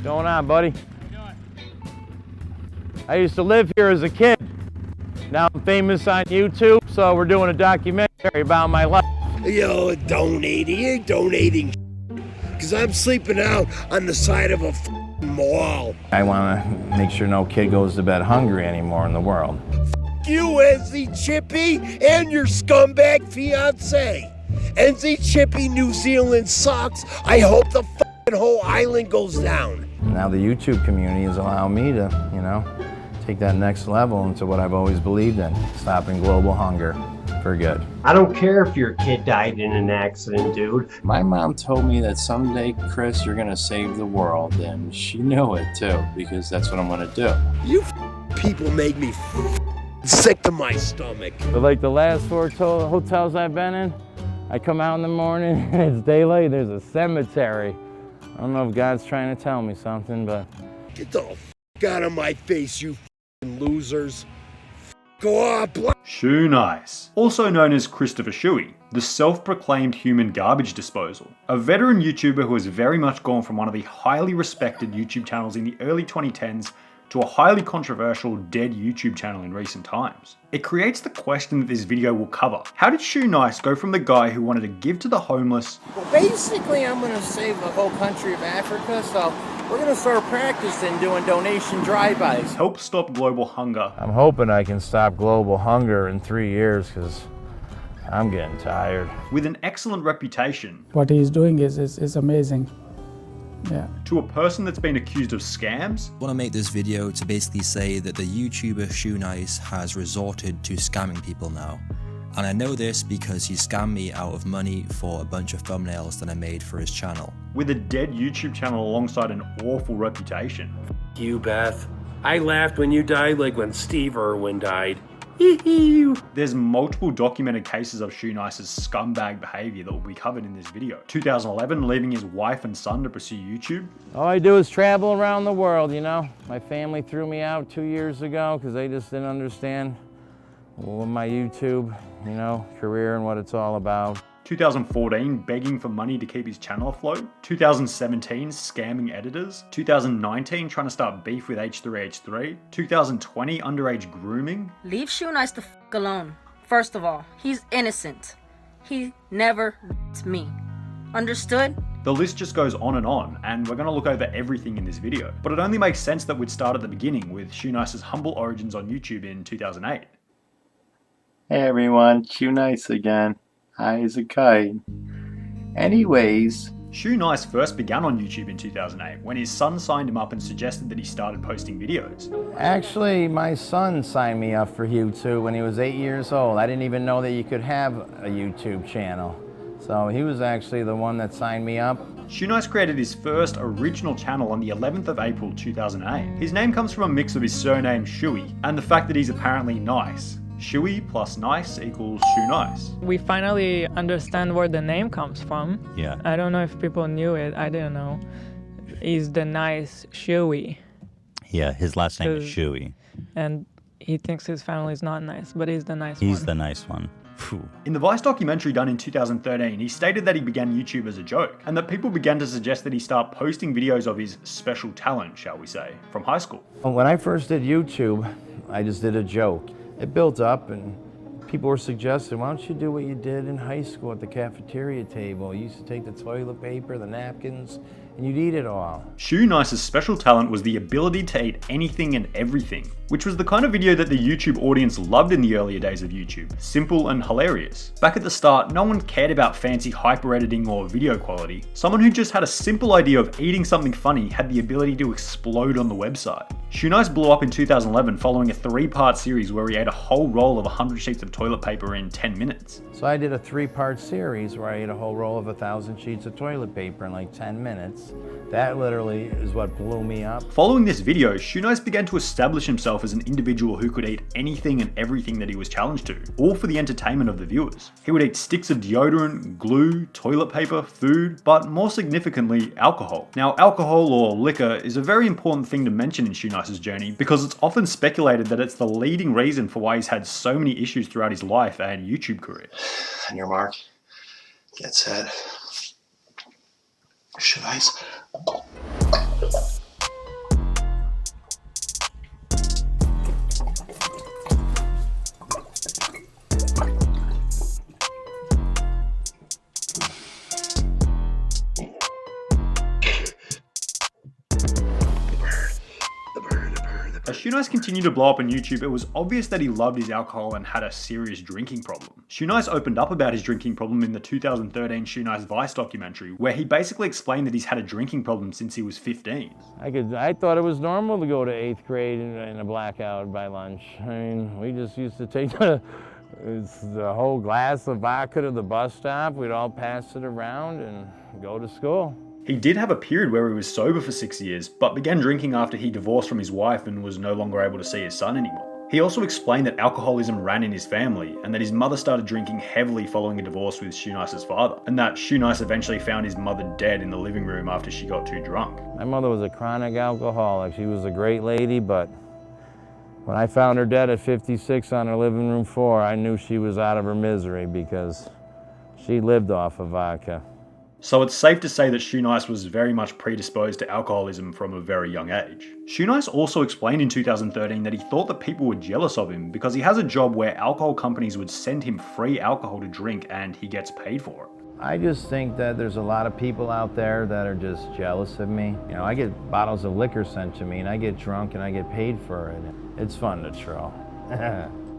going on, buddy? I used to live here as a kid. Now I'm famous on YouTube, so we're doing a documentary about my life. Yo, donating, you ain't donating because I'm sleeping out on the side of a mall. I want to make sure no kid goes to bed hungry anymore in the world. You, NZ Chippy, and your scumbag fiance. NZ Chippy, New Zealand sucks. I hope the whole island goes down. Now the YouTube community is allowing me to, you know, take that next level into what I've always believed in, stopping global hunger for good. I don't care if your kid died in an accident, dude. My mom told me that someday, Chris, you're gonna save the world, and she knew it too, because that's what I'm gonna do. You people make me sick to my stomach. But like the last 4 hotels I've been in, I come out in the morning and it's daylight, there's a cemetery. I don't know if God's trying to tell me something, but... Get the out of my face, you losers. Go up. Shoenice, also known as Christopher Schewe, the self-proclaimed human garbage disposal. A veteran YouTuber who has very much gone from one of the highly respected YouTube channels in the early 2010s to a highly controversial dead YouTube channel in recent times. It creates the question that this video will cover. How did Shoenice go from the guy who wanted to give to the homeless? Well, basically I'm gonna save the whole country of Africa, so we're gonna start practicing doing donation drive-bys. Help stop global hunger. I'm hoping I can stop global hunger in 3 years, because I'm getting tired. With an excellent reputation. What he's doing is amazing. Yeah. To a person that's been accused of scams. I want to make this video to basically say that the YouTuber Shoenice has resorted to scamming people now. And I know this because he scammed me out of money for a bunch of thumbnails that I made for his channel. With a dead YouTube channel alongside an awful reputation. You, Beth. I laughed when you died like when Steve Irwin died. There's multiple documented cases of Shoenice's scumbag behavior that will be covered in this video. 2011, leaving his wife and son to pursue YouTube. All I do is travel around the world, you know. My family threw me out 2 years ago because they just didn't understand my YouTube, you know, career and what it's all about. 2014, begging for money to keep his channel afloat. 2017, scamming editors. 2019, trying to start beef with H3H3. 2020, underage grooming. Leave Shoenice the f*** alone. First of all, he's innocent. He never raped me. Understood? The list just goes on, and we're going to look over everything in this video. But it only makes sense that we'd start at the beginning with Shoenice's humble origins on YouTube in 2008. Hey everyone, Shoenice again. High as a kite. Anyways, Shoenice first began on YouTube in 2008 when his son signed him up and suggested that he started posting videos. Actually, my son signed me up for YouTube when he was 8 years old. I didn't even know that you could have a YouTube channel. So he was actually the one that signed me up. Shoenice created his first original channel on the 11th of April 2008. His name comes from a mix of his surname Schewe and the fact that he's apparently nice. Schewe plus nice equals Shoenice. We finally understand where the name comes from. Yeah. I don't know if people knew it. I didn't know. He's the nice Schewe. Yeah, his last name is Schewe. And he thinks his family is not nice, but he's the nice one. He's the nice one. Phew. In the Vice documentary done in 2013, he stated that he began YouTube as a joke, and that people began to suggest that he start posting videos of his special talent, shall we say, from high school. When I first did YouTube, I just did a joke. It built up and people were suggesting, why don't you do what you did in high school at the cafeteria table? You used to take the toilet paper, the napkins, and you'd eat it all. Shoenice's special talent was the ability to eat anything and everything, which was the kind of video that the YouTube audience loved in the earlier days of YouTube. Simple and hilarious. Back at the start, no one cared about fancy hyper editing or video quality. Someone who just had a simple idea of eating something funny had the ability to explode on the website. Shoenice blew up in 2011 following a 3-part series where he ate a whole roll of 100 sheets of toilet paper in 10 minutes. So I did a 3-part series where I ate a whole roll of 1,000 sheets of toilet paper in like 10 minutes. That literally is what blew me up. Following this video, Shoenice began to establish himself as an individual who could eat anything and everything that he was challenged to, all for the entertainment of the viewers. He would eat sticks of deodorant, glue, toilet paper, food, but more significantly, alcohol. Now, alcohol or liquor is a very important thing to mention in Shoenice's journey because it's often speculated that it's the leading reason for why he's had so many issues throughout his life and YouTube career. On your mark, get set. Shoenice. As Shoenice continued to blow up on YouTube, it was obvious that he loved his alcohol and had a serious drinking problem. Shoenice opened up about his drinking problem in the 2013 Shoenice Vice documentary, where he basically explained that he's had a drinking problem since he was 15. I thought it was normal to go to 8th grade in a blackout by lunch. I mean, we just used to take the whole glass of vodka to the bus stop. We'd all pass it around and go to school. He did have a period where he was sober for 6 years, but began drinking after he divorced from his wife and was no longer able to see his son anymore. He also explained that alcoholism ran in his family and that his mother started drinking heavily following a divorce with Shoenice's father, and that Shoenice eventually found his mother dead in the living room after she got too drunk. My mother was a chronic alcoholic. She was a great lady, but when I found her dead at 56 on her living room floor, I knew she was out of her misery because she lived off of vodka. So it's safe to say that Shoenice was very much predisposed to alcoholism from a very young age. Shoenice also explained in 2013 that he thought that people were jealous of him because he has a job where alcohol companies would send him free alcohol to drink and he gets paid for it. I just think that there's a lot of people out there that are just jealous of me. You know, I get bottles of liquor sent to me and I get drunk and I get paid for it. It's fun to troll.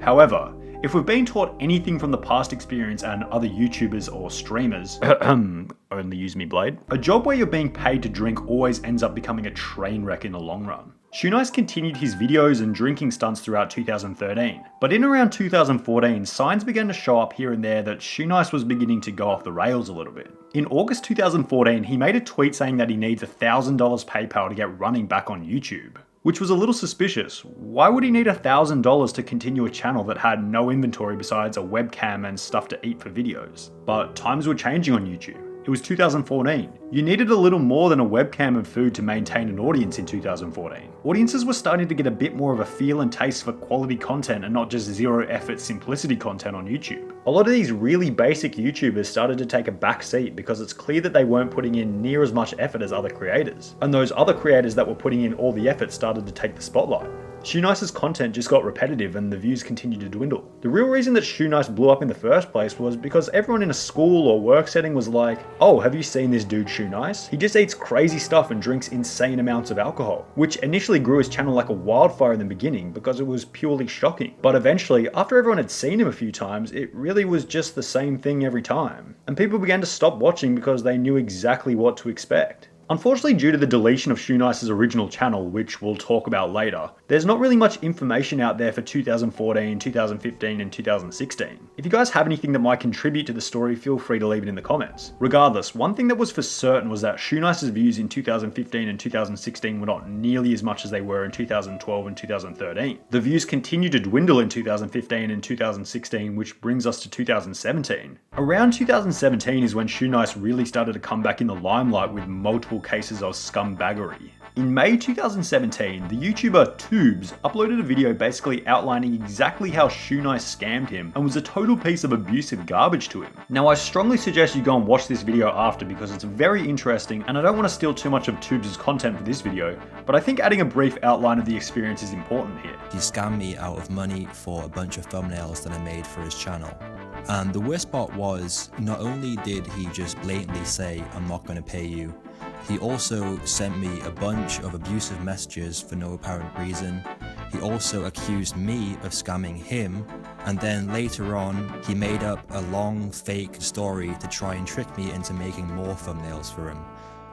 However, if we've been taught anything from the past experience and other YouTubers or streamers, only use me blade, a job where you're being paid to drink always ends up becoming a train wreck in the long run. Shoenice continued his videos and drinking stunts throughout 2013, but in around 2014, signs began to show up here and there that Shoenice was beginning to go off the rails a little bit. In August 2014, he made a tweet saying that he needs $1,000 PayPal to get running back on YouTube, which was a little suspicious. Why would he need $1,000 to continue a channel that had no inventory besides a webcam and stuff to eat for videos? But times were changing on YouTube. It was 2014. You needed a little more than a webcam and food to maintain an audience in 2014. Audiences were starting to get a bit more of a feel and taste for quality content and not just zero effort simplicity content on YouTube. A lot of these really basic YouTubers started to take a back seat because it's clear that they weren't putting in near as much effort as other creators. And those other creators that were putting in all the effort started to take the spotlight. Shoenice's content just got repetitive and the views continued to dwindle. The real reason that Shoenice blew up in the first place was because everyone in a school or work setting was like, oh, have you seen this dude Shoenice? He just eats crazy stuff and drinks insane amounts of alcohol, which initially grew his channel like a wildfire in the beginning because it was purely shocking. But eventually, after everyone had seen him a few times, it really was just the same thing every time. And people began to stop watching because they knew exactly what to expect. Unfortunately, due to the deletion of Shoenice's original channel, which we'll talk about later, there's not really much information out there for 2014, 2015, and 2016. If you guys have anything that might contribute to the story, feel free to leave it in the comments. Regardless, one thing that was for certain was that Shoenice's views in 2015 and 2016 were not nearly as much as they were in 2012 and 2013. The views continued to dwindle in 2015 and 2016, which brings us to 2017. Around 2017 is when Shoenice really started to come back in the limelight with multiple cases of scumbaggery. In May 2017, the YouTuber Tubes uploaded a video basically outlining exactly how Shoenice scammed him and was a total piece of abusive garbage to him. Now, I strongly suggest you go and watch this video after because it's very interesting and I don't want to steal too much of Tubes' content for this video, but I think adding a brief outline of the experience is important here. He scammed me out of money for a bunch of thumbnails that I made for his channel. And the worst part was, not only did he just blatantly say, I'm not going to pay you, he also sent me a bunch of abusive messages for no apparent reason. He also accused me of scamming him, and then later on, he made up a long fake story to try and trick me into making more thumbnails for him.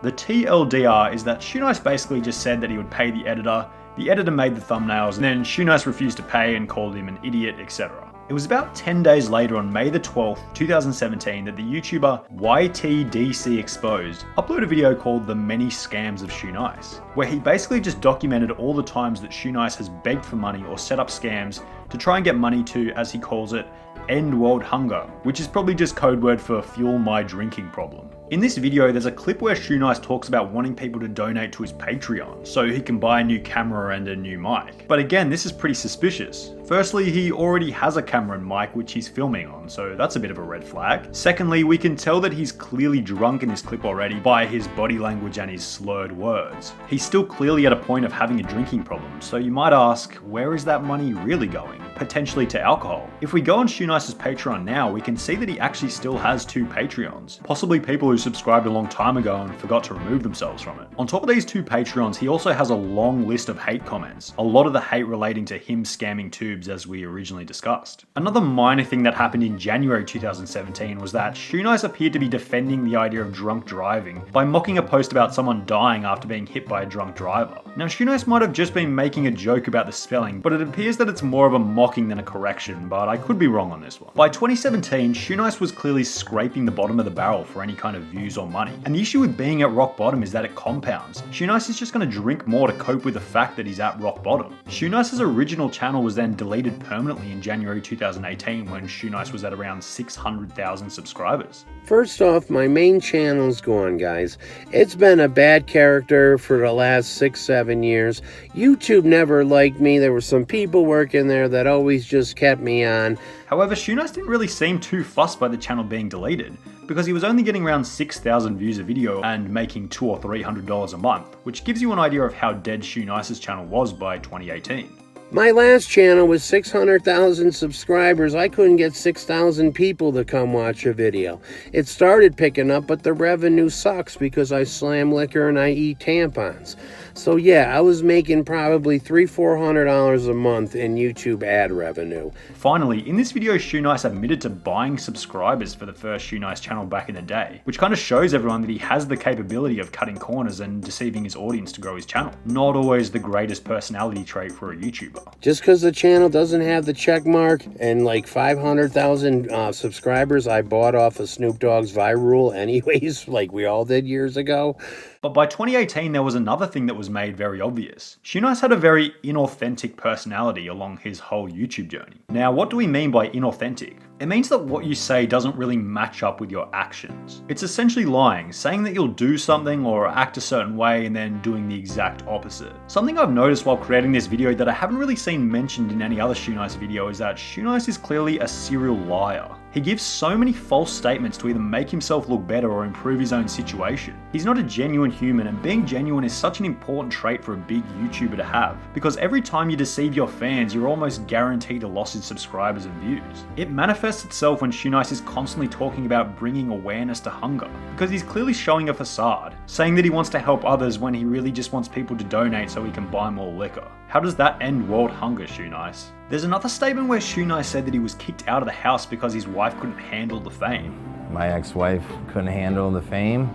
The TLDR is that Shoenice basically just said that he would pay the editor made the thumbnails, and then Shoenice refused to pay and called him an idiot, etc. It was about 10 days later on May the 12th, 2017 that the YouTuber YTDC Exposed uploaded a video called The Many Scams of Shoenice, where he basically just documented all the times that Shoenice has begged for money or set up scams to try and get money to, as he calls it, end world hunger, which is probably just code word for fuel my drinking problem. In this video, there's a clip where Shoenice talks about wanting people to donate to his Patreon so he can buy a new camera and a new mic. But again, this is pretty suspicious. Firstly, he already has a camera and mic which he's filming on, so that's a bit of a red flag. Secondly, we can tell that he's clearly drunk in this clip already by his body language and his slurred words. He's still clearly at a point of having a drinking problem, so you might ask, where is that money really going? Potentially to alcohol. If we go on Shoenice's Patreon now, we can see that he actually still has 2 Patreons. Possibly people who subscribed a long time ago and forgot to remove themselves from it. On top of these 2 Patreons, he also has a long list of hate comments. A lot of the hate relating to him scamming tubes as we originally discussed. Another minor thing that happened in January 2017 was that Shoenice appeared to be defending the idea of drunk driving by mocking a post about someone dying after being hit by a drunk driver. Now Shoenice might have just been making a joke about the spelling, but it appears that it's more of a mocking than a correction, but I could be wrong on this one. By 2017, Shoenice was clearly scraping the bottom of the barrel for any kind of views or money. And the issue with being at rock bottom is that it compounds. Shoenice is just going to drink more to cope with the fact that he's at rock bottom. Shoenice's original channel was then deleted permanently in January 2018 when Shoenice was at around 600,000 subscribers. First off, my main channel's gone, guys. It's been a bad character for the last 6-7 years. YouTube never liked me. There were some people working there that always just kept me on. However, Shoenice didn't really seem too fussed by the channel being deleted, because he was only getting around 6,000 views a video and making $200 or $300 a month, which gives you an idea of how dead Shoenice's channel was by 2018. My last channel was 600,000 subscribers. I couldn't get 6,000 people to come watch a video. It started picking up, but the revenue sucks because I slam liquor and I eat tampons. So yeah, I was making probably $300-400 a month in YouTube ad revenue. Finally, in this video, Shoenice admitted to buying subscribers for the first Shoenice channel back in the day, which kind of shows everyone that he has the capability of cutting corners and deceiving his audience to grow his channel. Not always the greatest personality trait for a YouTuber. Just because the channel doesn't have the check mark and like 500,000 subscribers I bought off of Snoop Dogg's Viral anyways, like we all did years ago. But by 2018, there was another thing that was made very obvious. Shoenice had a very inauthentic personality along his whole YouTube journey. Now, what do we mean by inauthentic? It means that what you say doesn't really match up with your actions. It's essentially lying, saying that you'll do something or act a certain way and then doing the exact opposite. Something I've noticed while creating this video that I haven't really seen mentioned in any other Shoenice video is that Shoenice is clearly a serial liar. He gives so many false statements to either make himself look better or improve his own situation. He's not a genuine human, and being genuine is such an important trait for a big YouTuber to have, because every time you deceive your fans, you're almost guaranteed a loss in subscribers and views. It manifests itself when Shoenice is constantly talking about bringing awareness to hunger, because he's clearly showing a facade, saying that he wants to help others when he really just wants people to donate so he can buy more liquor. How does that end world hunger, Shoenice? There's another statement where Shoenice said that he was kicked out of the house because his wife couldn't handle the fame. My ex-wife couldn't handle the fame,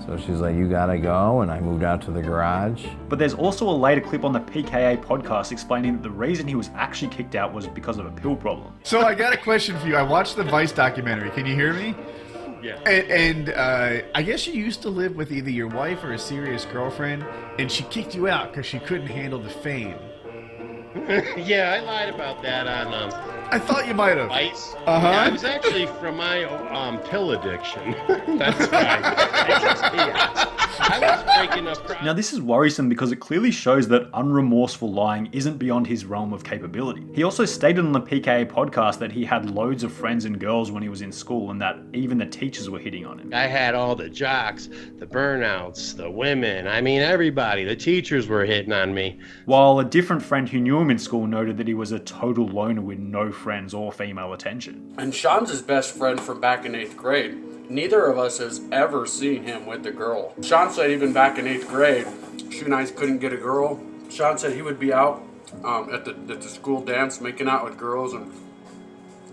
so she's like, you gotta go, and I moved out to the garage. But there's also a later clip on the PKA podcast explaining that the reason he was actually kicked out was because of a pill problem. So I got a question for you. I watched the Vice documentary. Can you hear me? Yeah. And I guess you used to live with either your wife or a serious girlfriend, and she kicked you out because she couldn't handle the fame. Yeah, I lied about that on I thought you might have. Vice. Uh-huh. Yeah, it was actually from my pill addiction. That's right. I was breaking up. Now this is worrisome because it clearly shows that unremorseful lying isn't beyond his realm of capability. He also stated on the PKA podcast that he had loads of friends and girls when he was in school and that even the teachers were hitting on him. I had all the jocks, the burnouts, the women. I mean, everybody. The teachers were hitting on me. While a different friend who knew him in school noted that he was a total loner with no friends or female attention. And Sean's his best friend from back in 8th grade. Neither of us has ever seen him with a girl. Sean said even back in 8th grade, Shoenice couldn't get a girl. Sean said he would be out at the school dance making out with girls, and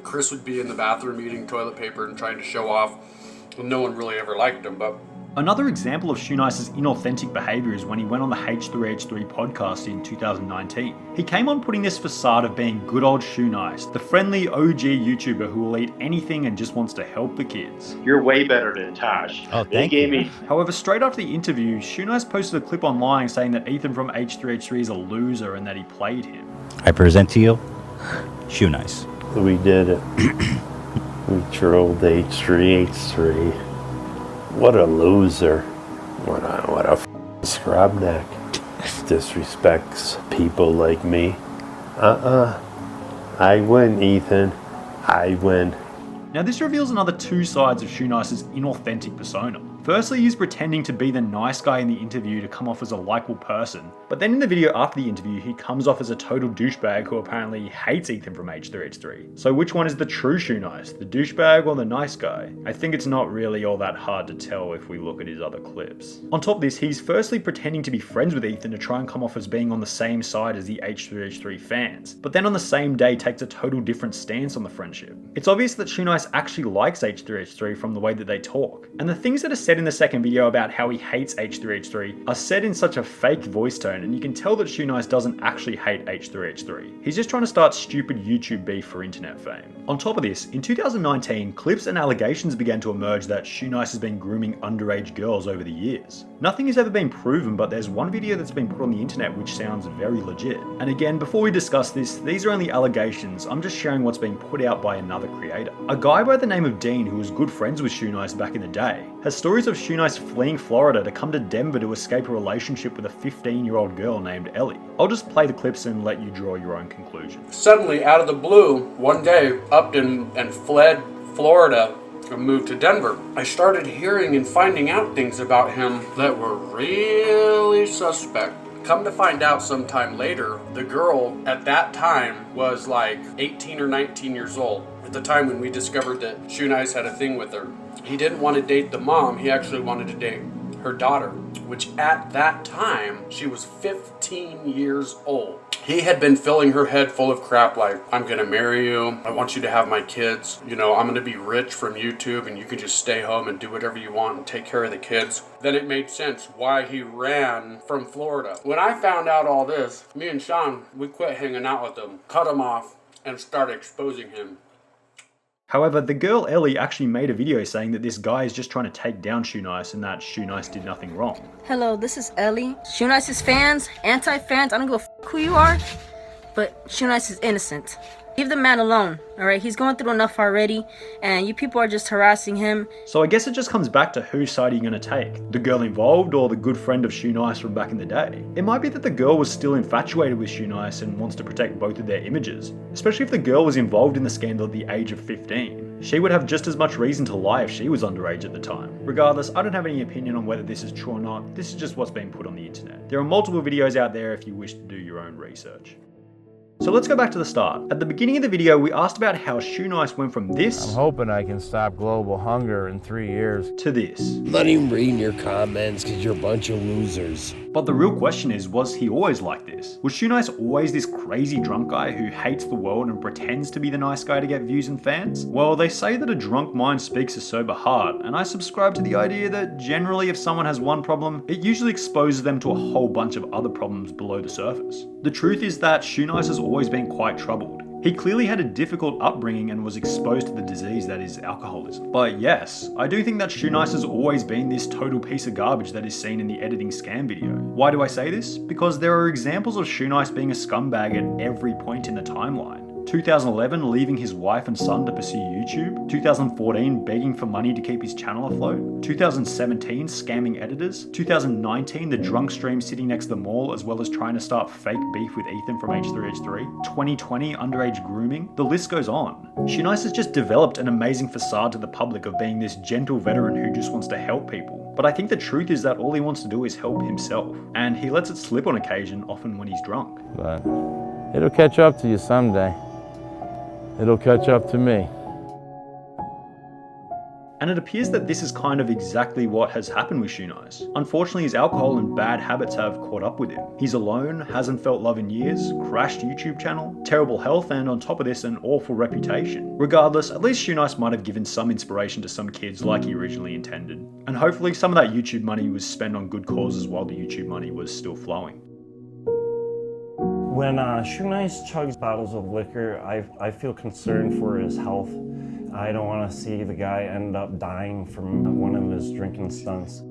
Chris would be in the bathroom eating toilet paper and trying to show off. And no one really ever liked him, but... Another example of Shoenice's inauthentic behaviour is when he went on the H3H3 podcast in 2019. He came on putting this facade of being good old Shoenice, the friendly OG YouTuber who will eat anything and just wants to help the kids. You're way better than Tosh. Oh, thank you. However, straight after the interview, Shoenice posted a clip online saying that Ethan from H3H3 is a loser and that he played him. I present to you, Shoenice. We did it. We trolled H3H3. What a loser. What a scrubneck. Disrespects people like me. I win, Ethan. I win. Now this reveals another two sides of Shoenice's inauthentic persona. Firstly, he's pretending to be the nice guy in the interview to come off as a likable person, but then in the video after the interview, he comes off as a total douchebag who apparently hates Ethan from H3H3. So which one is the true Shoenice, the douchebag or the nice guy? I think it's not really all that hard to tell if we look at his other clips. On top of this, he's firstly pretending to be friends with Ethan to try and come off as being on the same side as the H3H3 fans, but then on the same day takes a total different stance on the friendship. It's obvious that Shoenice actually likes H3H3 from the way that they talk, and the things that are said in the second video about how he hates H3H3 are said in such a fake voice tone, and you can tell that Shoenice doesn't actually hate H3H3. He's just trying to start stupid YouTube beef for internet fame. On top of this, in 2019, clips and allegations began to emerge that Shoenice has been grooming underage girls over the years. Nothing has ever been proven, but there's one video that's been put on the internet which sounds very legit. And again, before we discuss this, these are only allegations. I'm just sharing what's been put out by another creator. A guy by the name of Dean, who was good friends with Shoenice back in the day, has stories of Shoenice fleeing Florida to come to Denver to escape a relationship with a 15-year-old girl named Ellie. I'll just play the clips and let you draw your own conclusion. Suddenly, out of the blue, one day, Upton and fled Florida and moved to Denver. I started hearing and finding out things about him that were really suspect. Come to find out sometime later, the girl at that time was like 18 or 19 years old. At the time when we discovered that Shoenice had a thing with her. He didn't want to date the mom, he actually wanted to date her daughter, which at that time, she was 15 years old. He had been filling her head full of crap like, I'm gonna marry you, I want you to have my kids, you know, I'm gonna be rich from YouTube and you can just stay home and do whatever you want and take care of the kids. Then it made sense why he ran from Florida. When I found out all this, me and Sean, we quit hanging out with him, cut him off, and started exposing him. However, the girl Ellie actually made a video saying that this guy is just trying to take down Shoenice and that Shoenice did nothing wrong. Hello, this is Ellie. Shoenice's fans, anti-fans, I don't give a f who you are, but Shoenice is innocent. Leave the man alone, alright? He's going through enough already, and you people are just harassing him. So I guess it just comes back to whose side are you going to take? The girl involved or the good friend of Shoenice from back in the day? It might be that the girl was still infatuated with Shoenice and wants to protect both of their images, especially if the girl was involved in the scandal at the age of 15. She would have just as much reason to lie if she was underage at the time. Regardless, I don't have any opinion on whether this is true or not. This is just what's being put on the internet. There are multiple videos out there if you wish to do your own research. So let's go back to the start. At the beginning of the video, we asked about how Shoenice went from this... I'm hoping I can stop global hunger in 3 years. ...to this. Not even reading your comments because you're a bunch of losers. But the real question is, was he always like this? Was Shoenice always this crazy drunk guy who hates the world and pretends to be the nice guy to get views and fans? Well, they say that a drunk mind speaks a sober heart, and I subscribe to the idea that generally if someone has one problem, it usually exposes them to a whole bunch of other problems below the surface. The truth is that Shoenice has always been quite troubled. He clearly had a difficult upbringing and was exposed to the disease that is alcoholism. But yes, I do think that Shoenice has always been this total piece of garbage that is seen in the editing scam video. Why do I say this? Because there are examples of Shoenice being a scumbag at every point in the timeline. 2011, leaving his wife and son to pursue YouTube. 2014, begging for money to keep his channel afloat. 2017, scamming editors. 2019, the drunk stream sitting next to the mall, as well as trying to start fake beef with Ethan from H3H3. 2020, underage grooming. The list goes on. Shoenice has just developed an amazing facade to the public of being this gentle veteran who just wants to help people. But I think the truth is that all he wants to do is help himself. And he lets it slip on occasion, often when he's drunk. But it'll catch up to you someday. It'll catch up to me. And it appears that this is kind of exactly what has happened with Shoenice. Unfortunately, his alcohol and bad habits have caught up with him. He's alone, hasn't felt love in years, crashed YouTube channel, terrible health, and on top of this, an awful reputation. Regardless, at least Shoenice might have given some inspiration to some kids like he originally intended. And hopefully some of that YouTube money was spent on good causes while the YouTube money was still flowing. When Shoenice chugs bottles of liquor, I feel concerned for his health. I don't want to see the guy end up dying from one of his drinking stunts.